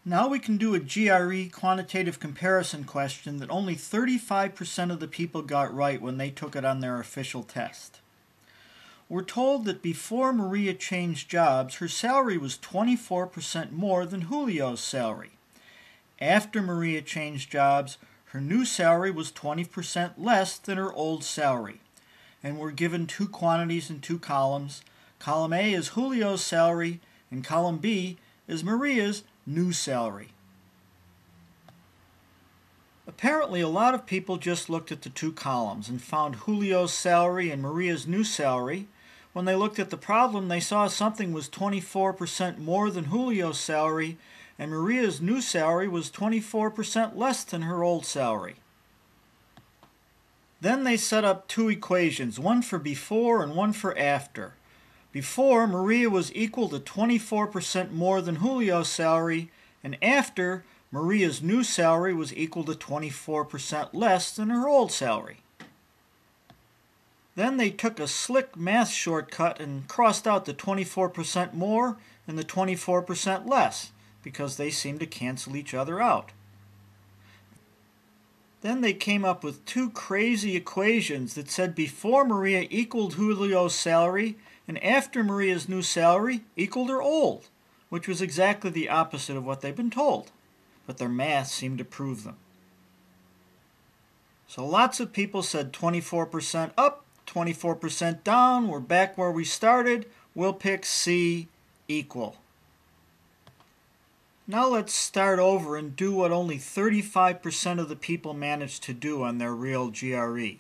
Now we can do a GRE quantitative comparison question that only 35% of the people got right when they took it on their official test. We're told that before Maria changed jobs, her salary was 24% more than Julio's salary. After Maria changed jobs, her new salary was 20% less than her old salary. And we're given two quantities in two columns. Column A is Julio's salary, and column B is Maria's new salary. Apparently, a lot of people just looked at the two columns and found Julio's salary and Maria's new salary. When they looked at the problem, they saw something was 24% more than Julio's salary, and Maria's new salary was 24% less than her old salary. Then they set up two equations, one for before and one for after. Before, Maria was equal to 24% more than Julio's salary, and after, Maria's new salary was equal to 24% less than her old salary. Then they took a slick math shortcut and crossed out the 24% more and the 24% less, because they seem to cancel each other out. Then they came up with two crazy equations that said before Maria equaled Julio's salary and after Maria's new salary equaled her old, which was exactly the opposite of what they'd been told. But their math seemed to prove them. So lots of people said 24% up, 24% down, we're back where we started, we'll pick C, equal. Now let's start over and do what only 35% of the people managed to do on their real GRE.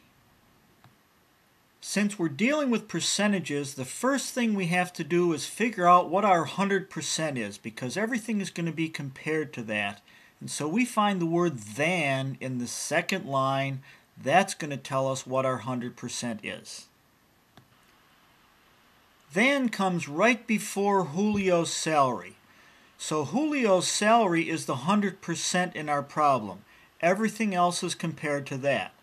Since we're dealing with percentages, the first thing we have to do is figure out what our 100% is, because everything is going to be compared to that. And so we find the word than in the second line. That's going to tell us what our 100% is. Than comes right before Julio's salary. So Julio's salary is the 100% in our problem. Everything else is compared to that.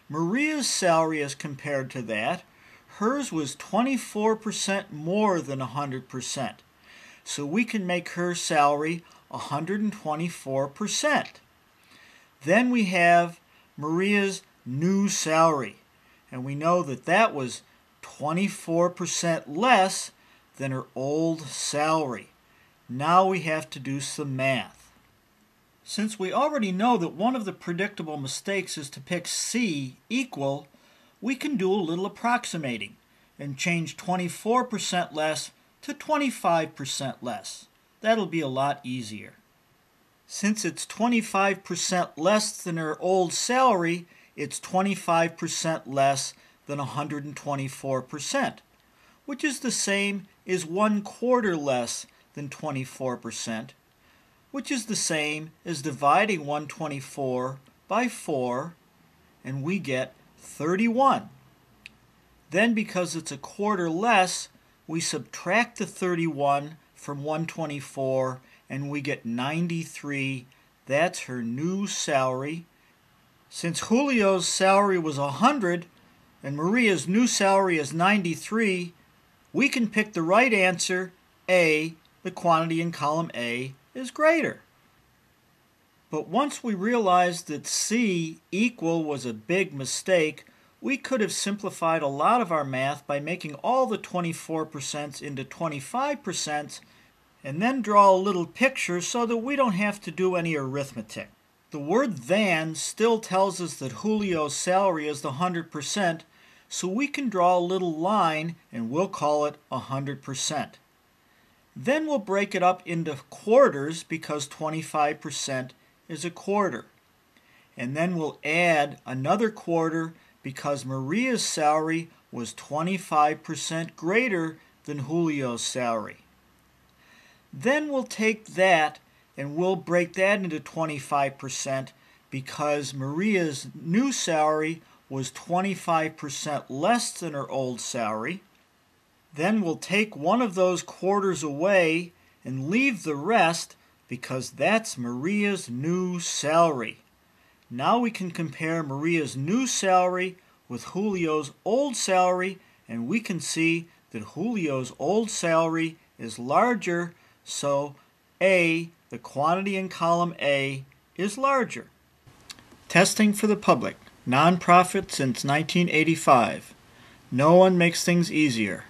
Maria's salary is compared to that. Hers was 24% more than 100%. So we can make her salary 124%. Then we have Maria's new salary. And we know that that was 24% less than her old salary. Now we have to do some math. Since we already know that one of the predictable mistakes is to pick C, equal, we can do a little approximating and change 24% less to 25% less. That'll be a lot easier. Since it's 25% less than her old salary, it's 25% less than 124%, which is the same as 1/4 less than 24%, which is the same as dividing 124 by 4, and we get 31. Then, because it's 1/4 less, we subtract the 31 from 124, and we get 93. That's her new salary. Since Julio's salary was 100, and Maria's new salary is 93, we can pick the right answer, A. The quantity in column A is greater. But once we realized that C, equal, was a big mistake, we could have simplified a lot of our math by making all the 24% into 25% and then draw a little picture so that we don't have to do any arithmetic. The word than still tells us that Julio's salary is the 100%, so we can draw a little line and we'll call it 100%. Then we'll break it up into quarters because 25% is 1/4. And then we'll add another 1/4 because Maria's salary was 25% greater than Julio's salary. Then we'll take that and we'll break that into 25% because Maria's new salary was 25% less than her old salary. Then we'll take one of those quarters away and leave the rest because that's Maria's new salary. Now we can compare Maria's new salary with Julio's old salary, and we can see that Julio's old salary is larger, so A, the quantity in column A is larger. Testing for the public. Nonprofit since 1985. No one makes things easier.